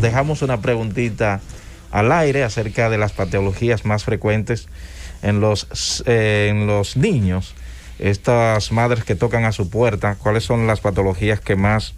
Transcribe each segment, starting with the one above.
dejamos una preguntita al aire acerca de las patologías más frecuentes en los niños. Estas madres que tocan a su puerta, ¿cuáles son las patologías que más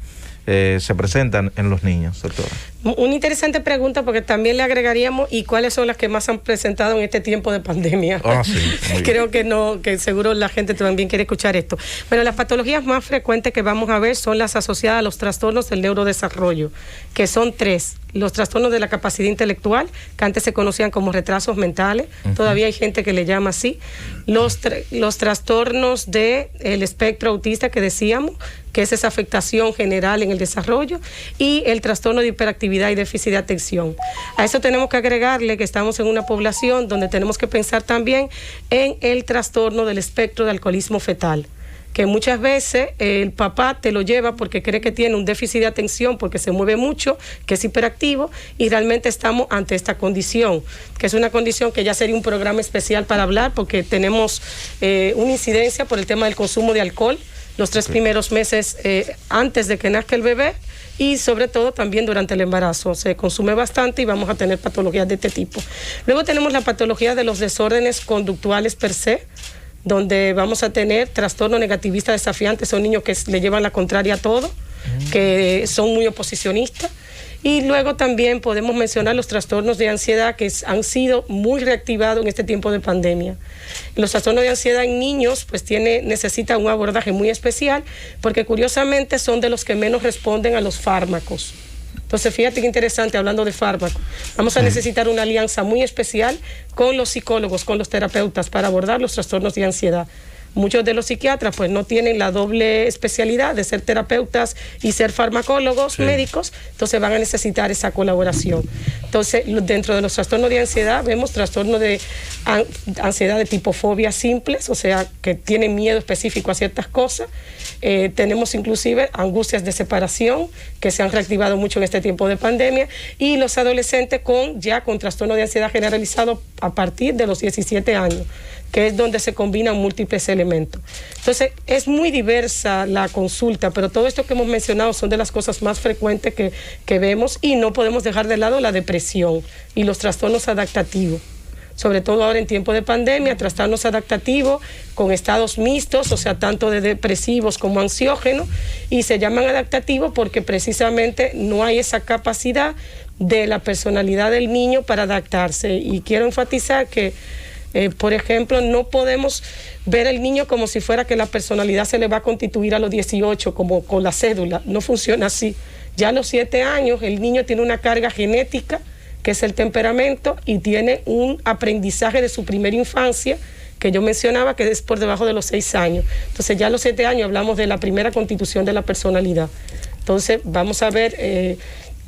se presentan en los niños, doctora? Una interesante pregunta, porque también le agregaríamos y cuáles son las que más han presentado en este tiempo de pandemia. Sí, creo que no, que seguro la gente también quiere escuchar esto. Pero las patologías más frecuentes que vamos a ver son las asociadas a los trastornos del neurodesarrollo, que son 3. Los trastornos de la capacidad intelectual, que antes se conocían como retrasos mentales, todavía hay gente que le llama así. Los trastornos del espectro autista que decíamos, que es esa afectación general en el desarrollo, y el trastorno de hiperactividad y déficit de atención. A eso tenemos que agregarle que estamos en una población donde tenemos que pensar también en el trastorno del espectro de alcoholismo fetal, que muchas veces el papá te lo lleva porque cree que tiene un déficit de atención, porque se mueve mucho, que es hiperactivo, y realmente estamos ante esta condición, que es una condición que ya sería un programa especial para hablar, porque tenemos una incidencia por el tema del consumo de alcohol los 3 primeros meses antes de que nazca el bebé, y sobre todo también durante el embarazo. Se consume bastante y vamos a tener patologías de este tipo. Luego tenemos la patología de los desórdenes conductuales per se, donde vamos a tener trastorno negativista desafiante. Son niños que le llevan la contraria a todo, que son muy oposicionistas. Y luego también podemos mencionar los trastornos de ansiedad, que han sido muy reactivados en este tiempo de pandemia. Los trastornos de ansiedad en niños pues necesitan un abordaje muy especial, porque curiosamente son de los que menos responden a los fármacos. Entonces, fíjate qué interesante, hablando de fármacos. Vamos a necesitar una alianza muy especial con los psicólogos, con los terapeutas, para abordar los trastornos de ansiedad. Muchos de los psiquiatras pues no tienen la doble especialidad de ser terapeutas y ser farmacólogos médicos, entonces van a necesitar esa colaboración. Entonces, dentro de los trastornos de ansiedad vemos trastornos de ansiedad de tipo fobia simples, o sea, que tienen miedo específico a ciertas cosas. Tenemos inclusive angustias de separación, que se han reactivado mucho en este tiempo de pandemia, y los adolescentes con trastorno de ansiedad generalizado a partir de los 17 años, que es donde se combinan múltiples elementos. Entonces, es muy diversa la consulta, pero todo esto que hemos mencionado son de las cosas más frecuentes que vemos, y no podemos dejar de lado la depresión y los trastornos adaptativos. Sobre todo ahora en tiempo de pandemia, trastornos adaptativos con estados mixtos, o sea, tanto de depresivos como ansiógenos, y se llaman adaptativos porque precisamente no hay esa capacidad de la personalidad del niño para adaptarse. Y quiero enfatizar que por ejemplo, no podemos ver al niño como si fuera que la personalidad se le va a constituir a los 18, como con la cédula. No funciona así. Ya a los 7 años el niño tiene una carga genética, que es el temperamento, y tiene un aprendizaje de su primera infancia, que yo mencionaba, que es por debajo de los 6 años. Entonces ya a los 7 años hablamos de la primera constitución de la personalidad. Entonces vamos a ver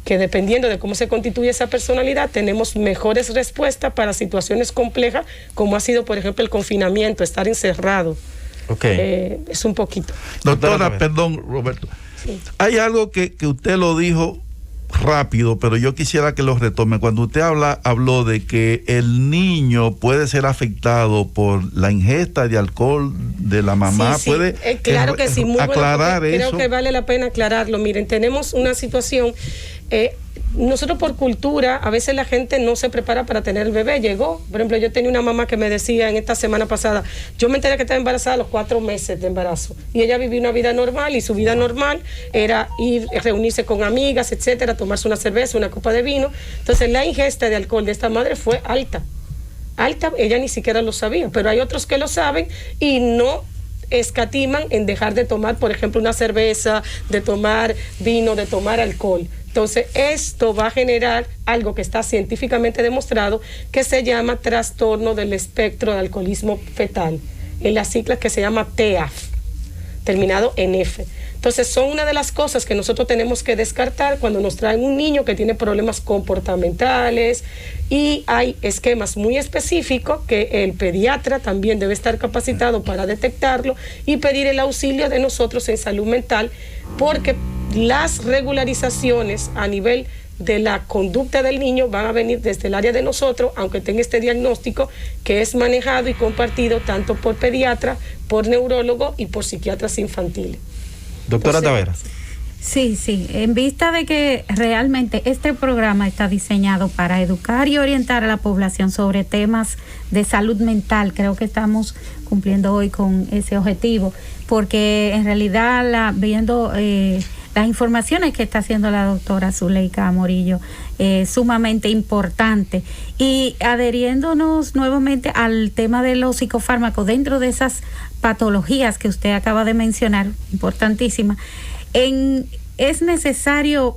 que dependiendo de cómo se constituye esa personalidad, tenemos mejores respuestas para situaciones complejas, como ha sido, por ejemplo, el confinamiento, estar encerrado. Es un poquito. Doctora, perdón, Roberto. Sí. Hay algo que usted lo dijo rápido, pero yo quisiera que lo retome. Cuando usted habló de que el niño puede ser afectado por la ingesta de alcohol de la mamá, sí, ¿puede claro que sí, muy aclarar bueno, eso? Creo que vale la pena aclararlo. Miren, tenemos una situación, nosotros por cultura, a veces la gente no se prepara para tener el bebé. Llegó, por ejemplo, yo tenía una mamá que me decía en esta semana pasada, yo me enteré que estaba embarazada a los 4 meses de embarazo, y ella vivía una vida normal, y su vida normal era ir, reunirse con amigas, etcétera, tomarse una cerveza, una copa de vino. Entonces la ingesta de alcohol de esta madre fue alta, ella ni siquiera lo sabía, pero hay otros que lo saben y no escatiman en dejar de tomar, por ejemplo, una cerveza, de tomar vino, de tomar alcohol. Entonces, esto va a generar algo que está científicamente demostrado, que se llama trastorno del espectro de alcoholismo fetal, en las siglas que se llama TEAF, terminado en F. Entonces, son una de las cosas que nosotros tenemos que descartar cuando nos traen un niño que tiene problemas comportamentales, y hay esquemas muy específicos que el pediatra también debe estar capacitado para detectarlo y pedir el auxilio de nosotros en salud mental, porque las regularizaciones a nivel de la conducta del niño van a venir desde el área de nosotros, aunque tenga este diagnóstico que es manejado y compartido tanto por pediatra, por neurólogo y por psiquiatras infantiles. Doctora Tavera. Sí, en vista de que realmente este programa está diseñado para educar y orientar a la población sobre temas de salud mental, creo que estamos cumpliendo hoy con ese objetivo, porque en realidad viendo las informaciones que está haciendo la doctora Zuleika Morillo, sumamente importante, y adheriéndonos nuevamente al tema de los psicofármacos dentro de esas patologías que usted acaba de mencionar, importantísimas. Es necesario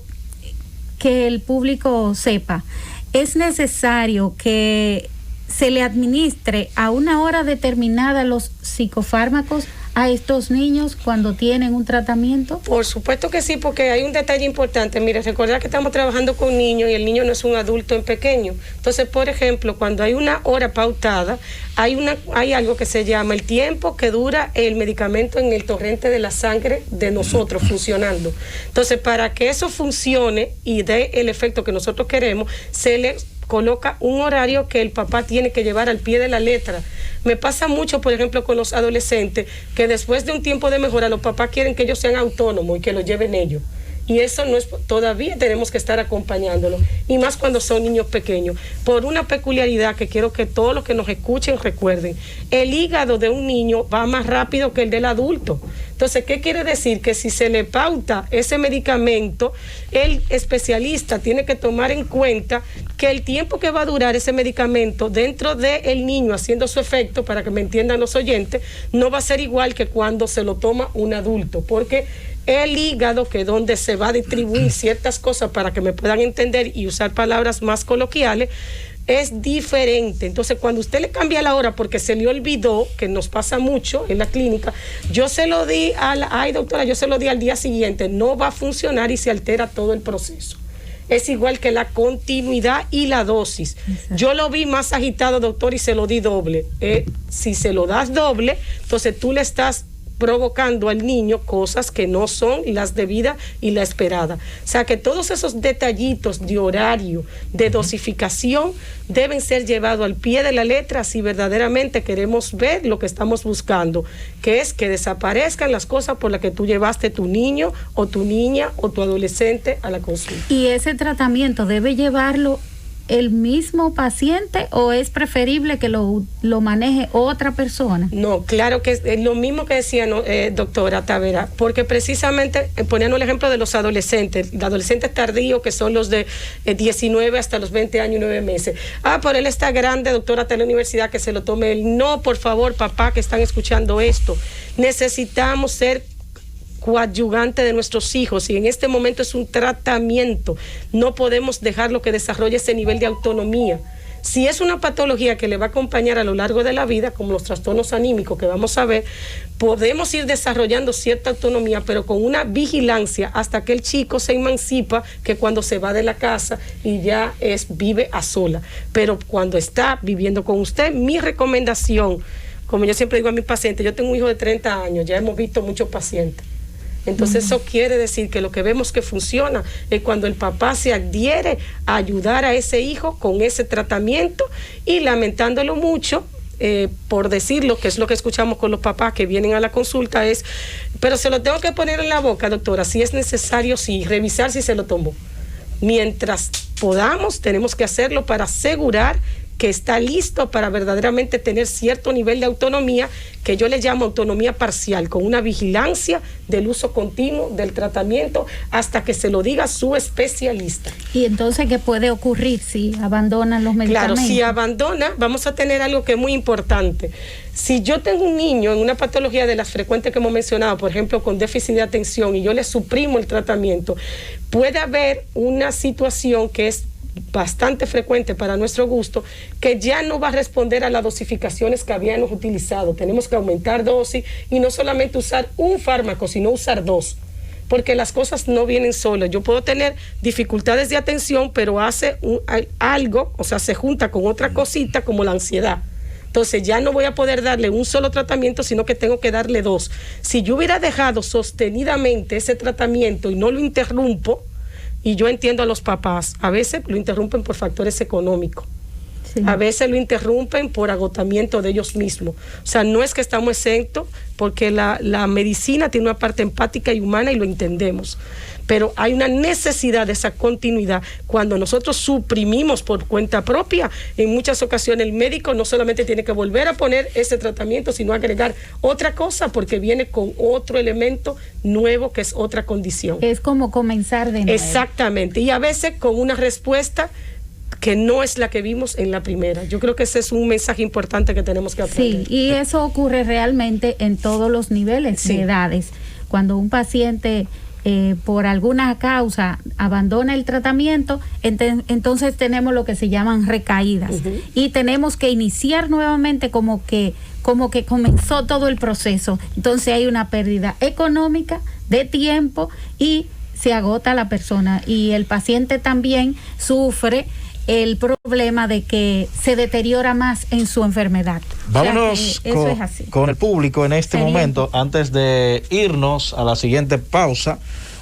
que el público sepa, es necesario que se le administre a una hora determinada los psicofármacos a estos niños cuando tienen un tratamiento. Por supuesto que sí, porque hay un detalle importante. Mire, recordar que estamos trabajando con niños y el niño no es un adulto en pequeño. Entonces, por ejemplo, cuando hay una hora pautada, hay algo que se llama el tiempo que dura el medicamento en el torrente de la sangre de nosotros funcionando. Entonces, para que eso funcione y dé el efecto que nosotros queremos, se le coloca un horario que el papá tiene que llevar al pie de la letra. Me pasa mucho, por ejemplo, con los adolescentes, que después de un tiempo de mejora, los papás quieren que ellos sean autónomos y que lo lleven ellos. Y eso no es, todavía tenemos que estar acompañándolo, y más cuando son niños pequeños, por una peculiaridad que quiero que todos los que nos escuchen recuerden: el hígado de un niño va más rápido que el del adulto. Entonces, ¿qué quiere decir? Que si se le pauta ese medicamento, el especialista tiene que tomar en cuenta que el tiempo que va a durar ese medicamento dentro del niño haciendo su efecto, para que me entiendan los oyentes, no va a ser igual que cuando se lo toma un adulto, porque el hígado, que es donde se va a distribuir ciertas cosas, para que me puedan entender y usar palabras más coloquiales, es diferente. Entonces, cuando usted le cambia la hora porque se le olvidó, que nos pasa mucho en la clínica, yo se lo di doctora, yo se lo di al día siguiente, no va a funcionar y se altera todo el proceso. Es igual que la continuidad y la dosis. Exacto. Yo lo vi más agitado, doctor, y se lo di doble. Si se lo das doble, entonces tú le estás provocando al niño cosas que no son las debidas y la esperada. O sea que todos esos detallitos de horario, de dosificación, deben ser llevados al pie de la letra si verdaderamente queremos ver lo que estamos buscando, que es que desaparezcan las cosas por las que tú llevaste tu niño o tu niña o tu adolescente a la consulta. ¿Y ese tratamiento debe llevarlo el mismo paciente o es preferible que lo maneje otra persona? No, claro que es lo mismo que decía doctora Tavera, porque precisamente poniendo el ejemplo de los adolescentes tardíos, que son los de 19 hasta los 20 años y 9 meses. Pero él está grande, doctora, está en la universidad, que se lo tome él. No, por favor, papá, que están escuchando esto, necesitamos ser coadyuvante de nuestros hijos, y en este momento es un tratamiento. No podemos dejarlo que desarrolle ese nivel de autonomía. Si es una patología que le va a acompañar a lo largo de la vida, como los trastornos anímicos que vamos a ver, podemos ir desarrollando cierta autonomía, pero con una vigilancia hasta que el chico se emancipa, que cuando se va de la casa y ya vive a sola. Pero cuando está viviendo con usted, mi recomendación, como yo siempre digo a mis pacientes, yo tengo un hijo de 30 años, ya hemos visto muchos pacientes. Entonces eso quiere decir que lo que vemos que funciona es cuando el papá se adhiere a ayudar a ese hijo con ese tratamiento, y lamentándolo mucho, por decirlo, que es lo que escuchamos con los papás que vienen a la consulta, es: pero se lo tengo que poner en la boca, doctora, si es necesario, sí, revisar si se lo tomó. Mientras podamos, tenemos que hacerlo para asegurar que está listo para verdaderamente tener cierto nivel de autonomía, que yo le llamo autonomía parcial, con una vigilancia del uso continuo del tratamiento hasta que se lo diga su especialista. ¿Y entonces qué puede ocurrir si abandonan los medicamentos? Claro, si abandona, vamos a tener algo que es muy importante. Si yo tengo un niño en una patología de las frecuentes que hemos mencionado, por ejemplo, con déficit de atención, y yo le suprimo el tratamiento, puede haber una situación que es bastante frecuente para nuestro gusto, que ya no va a responder a las dosificaciones que habíamos utilizado. Tenemos que aumentar dosis, y no solamente usar un fármaco, sino usar dos, porque las cosas no vienen solas. Yo puedo tener dificultades de atención, pero hace algo, o sea, se junta con otra cosita como la ansiedad. Entonces ya no voy a poder darle un solo tratamiento, sino que tengo que darle dos. Si yo hubiera dejado sostenidamente ese tratamiento y no lo interrumpo, y yo entiendo a los papás, a veces lo interrumpen por factores económicos. Sí. A veces lo interrumpen por agotamiento de ellos mismos. O sea, no es que estamos exentos, porque la medicina tiene una parte empática y humana y lo entendemos. Pero hay una necesidad de esa continuidad. Cuando nosotros suprimimos por cuenta propia, en muchas ocasiones el médico no solamente tiene que volver a poner ese tratamiento, sino agregar otra cosa porque viene con otro elemento nuevo que es otra condición. Es como comenzar de nuevo. Exactamente. Y a veces con una respuesta que no es la que vimos en la primera. Yo creo que ese es un mensaje importante que tenemos que aprender. Sí, y eso ocurre realmente en todos los niveles de edades. Cuando un paciente por alguna causa abandona el tratamiento, entonces tenemos lo que se llaman recaídas. Y tenemos que iniciar nuevamente como que comenzó todo el proceso. Entonces hay una pérdida económica, de tiempo, y se agota la persona. Y el paciente también sufre el problema de que se deteriora más en su enfermedad. Vámonos con el público en este momento, antes de irnos a la siguiente pausa.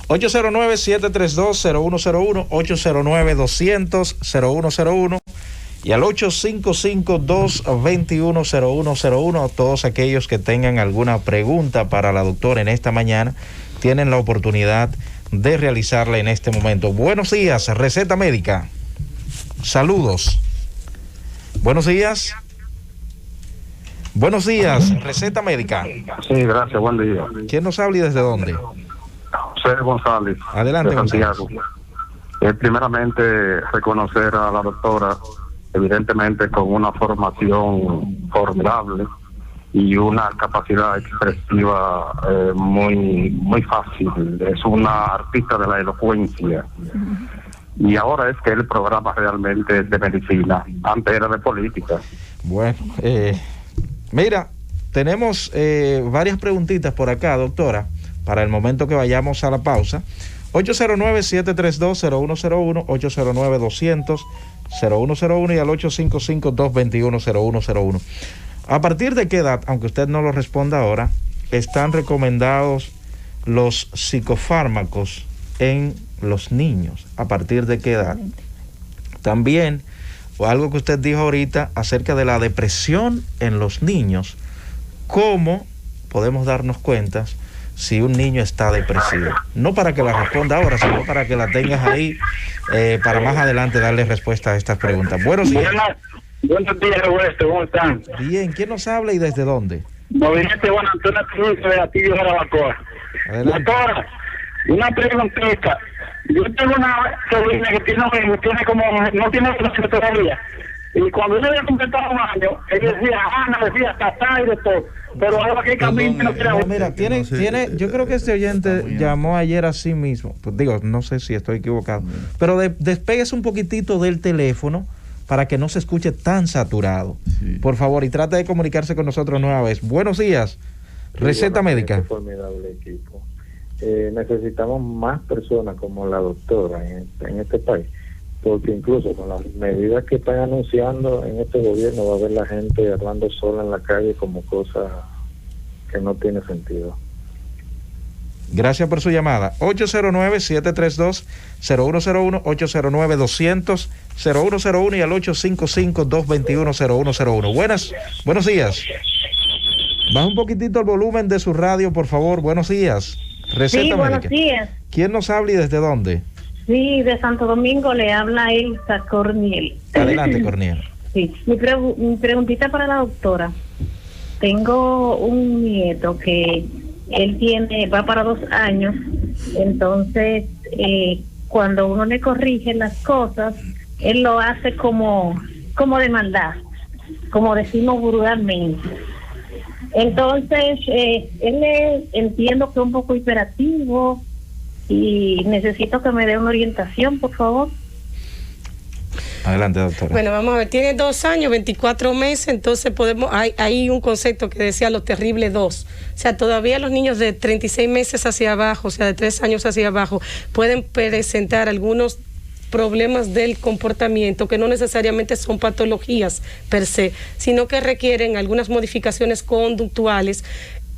809-732-0101, 809-200-0101 y al 855-221-0101. Todos aquellos que tengan alguna pregunta para la doctora en esta mañana tienen la oportunidad de realizarla en este momento. Buenos días, Receta Médica. Saludos. Buenos días. Buenos días, Receta Médica. Sí, gracias, buen día. ¿Quién nos habla y desde dónde? José González. Adelante, de Santiago. Primeramente, reconocer a la doctora, evidentemente con una formación formidable y una capacidad expresiva muy fácil. Es una artista de la elocuencia. Y ahora es que el programa realmente es de medicina, antes era de política. Bueno, mira, tenemos varias preguntitas por acá, doctora, para el momento que vayamos a la pausa. 809-732-0101, 809-200-0101 y al 855-221-0101. ¿A partir de qué edad, aunque usted no lo responda ahora, están recomendados los psicofármacos en los niños? ¿A partir de qué edad? También, o algo que usted dijo ahorita acerca de la depresión en los niños, ¿cómo podemos darnos cuenta si un niño está depresivo? No para que la responda ahora, sino para que la tengas ahí para más adelante darle respuesta a estas preguntas. Buenos días. Buenos días, Roberto, ¿cómo están? Bien, ¿quién nos habla y desde dónde? Movimiento Juan Antonio Cruz de Atillo de Jarabacoa. Doctora, una preguntita. Yo tengo una sobrina que tiene como, no tiene relación todavía. Y cuando ella había completado un año, ella decía Ana, decía Tatá y de todo. Pero ahora que camino no creo. No, mira, yo creo que este oyente llamó ayer a sí mismo. Pues digo, no sé si estoy equivocado. Pero despéguese un poquitito del teléfono para que no se escuche tan saturado. Sí. Por favor, y trate de comunicarse con nosotros nueva vez. Buenos días. Receta Médica. Formidable equipo. Necesitamos más personas como la doctora en este país, porque incluso con las medidas que están anunciando en este gobierno va a haber la gente hablando sola en la calle como cosa que no tiene sentido. Gracias por su llamada. 809-732-0101, 809-200-0101 y al 855-221-0101. Buenos días. Baja un poquitito el volumen de su radio, por favor. Buenos días. Receta sí, buenos Médica. días. ¿Quién nos habla y desde dónde? Sí, de Santo Domingo le habla Elsa Corniel. Adelante, Corniel. Sí, mi preguntita para la doctora. Tengo un nieto que él va para 2 años, entonces cuando uno le corrige las cosas, él lo hace como de maldad, como decimos vulgarmente. Entonces, entiendo que es un poco hiperactivo y necesito que me dé una orientación, por favor. Adelante, doctora. Bueno, vamos a ver, tiene 2 años, 24 meses, entonces hay un concepto que decía los terribles 2. O sea, todavía los niños de 36 meses hacia abajo, o sea, de 3 años hacia abajo, pueden presentar algunos problemas del comportamiento que no necesariamente son patologías per se, sino que requieren algunas modificaciones conductuales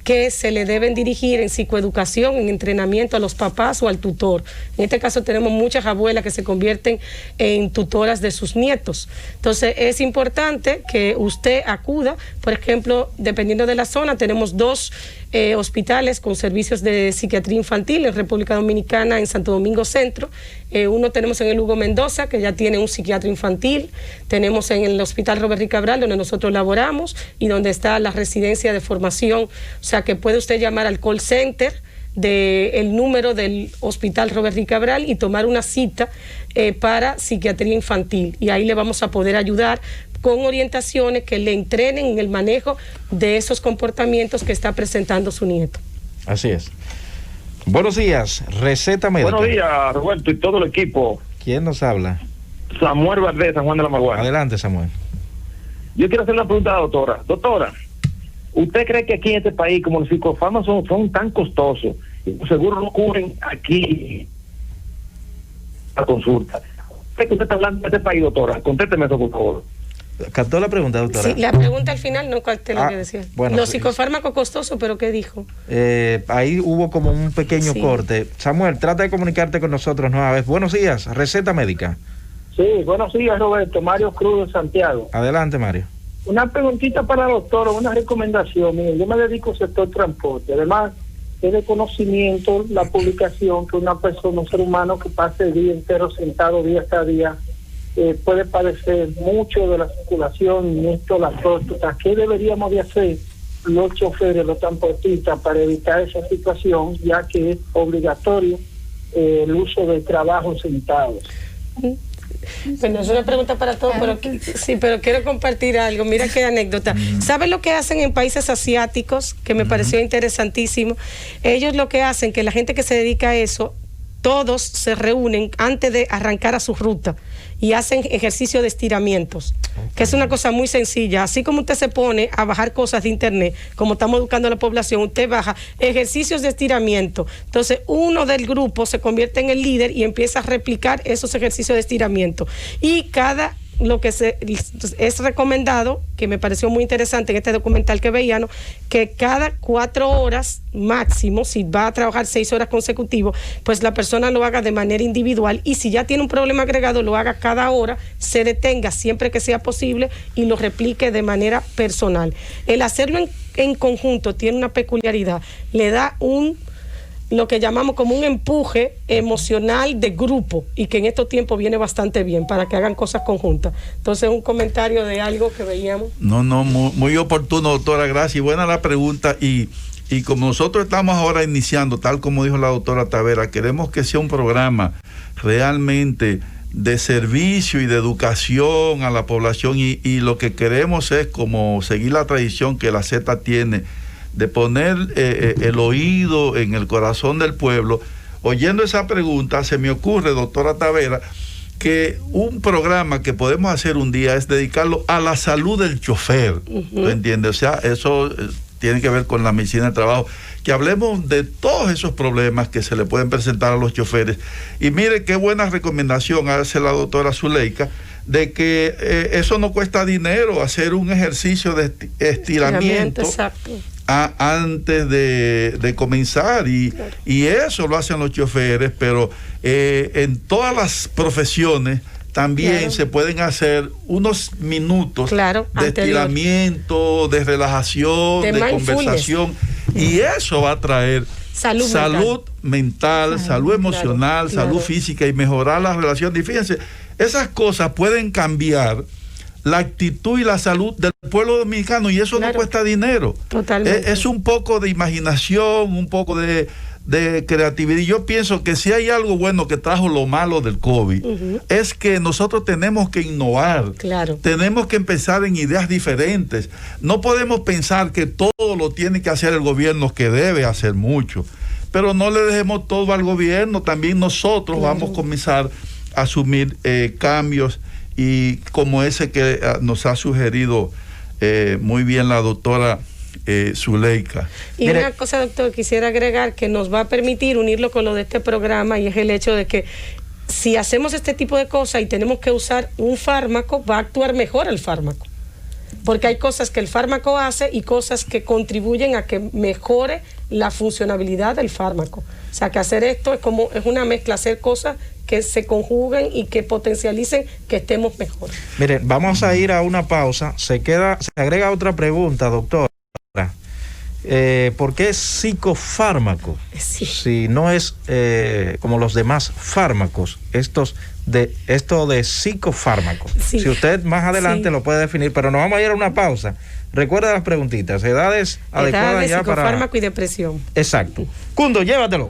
que se le deben dirigir en psicoeducación, en entrenamiento a los papás o al tutor. En este caso tenemos muchas abuelas que se convierten en tutoras de sus nietos. Entonces es importante que usted acuda. Por ejemplo, dependiendo de la zona, tenemos 2 hospitales con servicios de psiquiatría infantil en República Dominicana, en Santo Domingo Centro. Uno tenemos en el Hugo Mendoza, que ya tiene un psiquiatra infantil. Tenemos en el Hospital Robert Rick Cabral, donde nosotros laboramos y donde está la residencia de formación. O sea, que puede usted llamar al call center del número del Hospital Robert Rick Cabral y tomar una cita para psiquiatría infantil. Y ahí le vamos a poder ayudar con orientaciones que le entrenen en el manejo de esos comportamientos que está presentando su nieto. Así es. Buenos días, Receta Médica. Buenos días, Roberto, y todo el equipo. ¿Quién nos habla? Samuel Valdés, San Juan de la Maguana. Adelante, Samuel. Yo quiero hacer una pregunta a la doctora. Doctora, ¿usted cree que aquí en este país, como los psicofármacos son tan costosos, seguro no cubren aquí la consulta? ¿Usted está hablando de este país, doctora? Contésteme eso, por favor. ¿Captó la pregunta, doctora? Sí, la pregunta al final no capté lo que decía. Bueno, los psicofármacos costosos, ¿pero qué dijo? Ahí hubo como un pequeño corte. Samuel, trata de comunicarte con nosotros nueva vez. Buenos días, Receta Médica. Sí, buenos días, Roberto. Mario Cruz de Santiago. Adelante, Mario. Una preguntita para la doctora, una recomendación. Mire, yo me dedico al sector transporte. Además, es de conocimiento la publicación que una persona, un ser humano que pase el día entero sentado día tras día, puede padecer mucho de la circulación, esto, las próstatas. ¿Qué deberíamos de hacer los choferes, los transportistas, para evitar esa situación, ya que es obligatorio el uso del trabajo sentados? Bueno, es una pregunta para todos, pero sí, pero quiero compartir algo. Mira qué anécdota. ¿Sabes lo que hacen en países asiáticos? Que me pareció interesantísimo. Ellos lo que hacen, que la gente que se dedica a eso, todos se reúnen antes de arrancar a su ruta y hacen ejercicio de estiramientos, que es una cosa muy sencilla. Así como usted se pone a bajar cosas de internet, como estamos educando a la población, usted baja ejercicios de estiramiento. Entonces uno del grupo se convierte en el líder y empieza a replicar esos ejercicios de estiramiento. Y lo que es recomendado, que me pareció muy interesante en este documental que veía, ¿no?, que cada 4 horas máximo, si va a trabajar 6 horas consecutivas, pues la persona lo haga de manera individual, y si ya tiene un problema agregado, lo haga cada hora, se detenga siempre que sea posible y lo replique de manera personal. El hacerlo en conjunto tiene una peculiaridad, le da lo que llamamos como un empuje emocional de grupo, y que en estos tiempos viene bastante bien para que hagan cosas conjuntas. Entonces, un comentario de algo que veíamos. No, muy oportuno, doctora, gracias. Y buena la pregunta. Y como nosotros estamos ahora iniciando, tal como dijo la doctora Tavera, queremos que sea un programa realmente de servicio y de educación a la población, y lo que queremos es como seguir la tradición que la Z tiene, de poner el oído en el corazón del pueblo. Oyendo esa pregunta, se me ocurre, doctora Tavera, que un programa que podemos hacer un día es dedicarlo a la salud del chofer. ¿Tú entiendes? O sea, eso tiene que ver con la medicina del trabajo. Que hablemos de todos esos problemas que se le pueden presentar a los choferes. Y mire qué buena recomendación hace la doctora Zuleika, de que eso no cuesta dinero, hacer un ejercicio de estiramiento. Exacto. Antes de comenzar, y eso lo hacen los choferes, pero en todas las profesiones también se pueden hacer unos minutos de estiramiento, de relajación, de conversación, y eso va a traer salud mental, salud emocional, salud física, y mejorar las relaciones. Y fíjense, esas cosas pueden cambiar la actitud y la salud del pueblo dominicano, y eso no cuesta dinero. Totalmente. Es un poco de imaginación, un poco de creatividad. Y yo pienso que si hay algo bueno que trajo lo malo del COVID, es que nosotros tenemos que innovar. Tenemos que empezar en ideas diferentes. No podemos pensar que todo lo tiene que hacer el gobierno, que debe hacer mucho, pero no le dejemos todo al gobierno. También nosotros vamos a comenzar a asumir cambios, y como ese que nos ha sugerido muy bien la doctora Zuleika. Y una cosa, doctor, quisiera agregar que nos va a permitir unirlo con lo de este programa, y es el hecho de que si hacemos este tipo de cosas y tenemos que usar un fármaco, va a actuar mejor el fármaco. porque hay cosas que el fármaco hace y cosas que contribuyen a que mejore la funcionabilidad del fármaco. O sea, que hacer esto es una mezcla, hacer cosas que se conjuguen y que potencialicen que estemos mejor. Miren, vamos a ir a una pausa. Se agrega otra pregunta, doctora. ¿Por qué es psicofármaco? Sí. Si no es como los demás fármacos, esto de psicofármaco. Sí. Si usted más adelante lo puede definir, pero nos vamos a ir a una pausa. Recuerda las preguntitas, edades adecuadas ya para... psicofármaco y depresión. Exacto. Cundo, llévatelo.